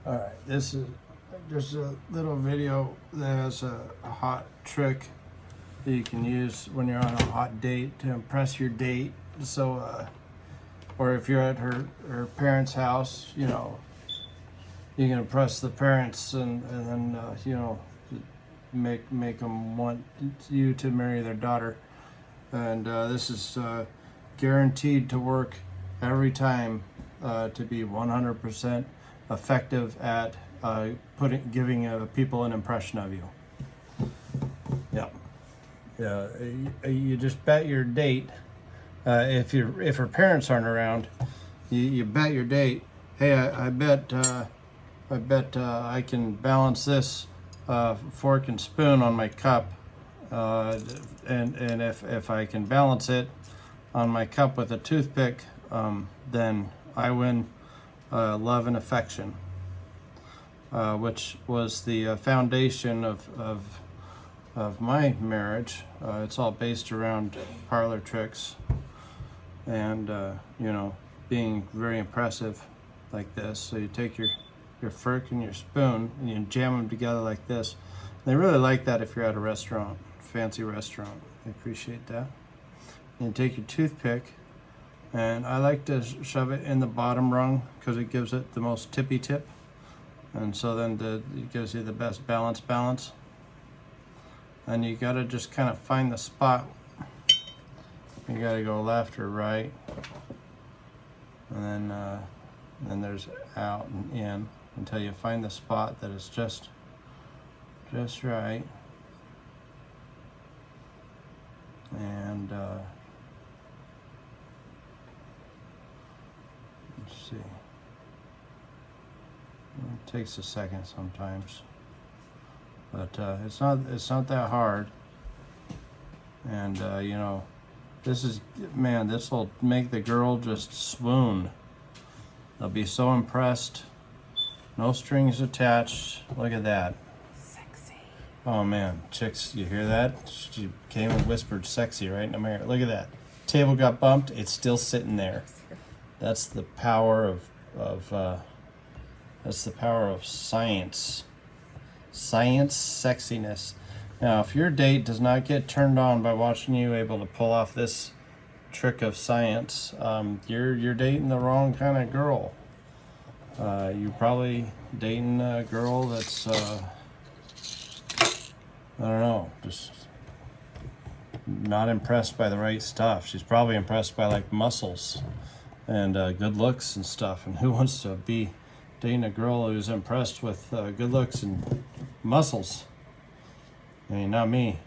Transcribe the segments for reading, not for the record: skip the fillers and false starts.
All right, this is just a little video that has a hot trick that you can use when you're on a hot date to impress your date. So, or if you're at her parents' house, you know, you can impress the parents and then you know, make them want you to marry their daughter. And this is guaranteed to work every time to be 100% effective at giving people an impression of you. Yeah. You just bet your date. If her parents aren't around, you bet your date. Hey, I bet I can balance this fork and spoon on my cup, and if I can balance it on my cup with a toothpick, then I win love and affection, which was the foundation of my marriage. It's all based around parlor tricks and you know, being very impressive like this. So you take your fork and your spoon and you jam them together like this. They really like that if you're at a restaurant, fancy restaurant. They appreciate that. And you take your toothpick, and I like to shove it in the bottom rung because it gives it the most tippy tip, and so then it gives you the best balance. And you gotta just kind of find the spot. You gotta go left or right, and then there's out and in until you find the spot that is just right. And let's see. It takes a second sometimes, but it's not that hard. And you know, this will make the girl just swoon. They'll be so impressed. No strings attached. Look at that. Sexy. Oh man, chicks, you hear that? She came and whispered sexy right in my ear. Look at that. Table got bumped, it's still sitting there. That's the power of science. Science sexiness. Now, if your date does not get turned on by watching you able to pull off this trick of science, you're dating the wrong kind of girl. You're probably dating a girl that's I don't know, just not impressed by the right stuff. She's probably impressed by like muscles and good looks and stuff. And who wants to be dating a girl who's impressed with good looks and muscles? I mean, not me.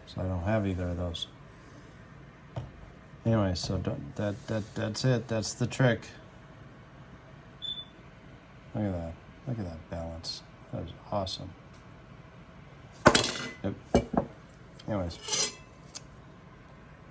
So I don't have either of those. Anyway, so that's it. That's the trick. Look at that. Look at that balance. That was awesome. Yep. Anyways.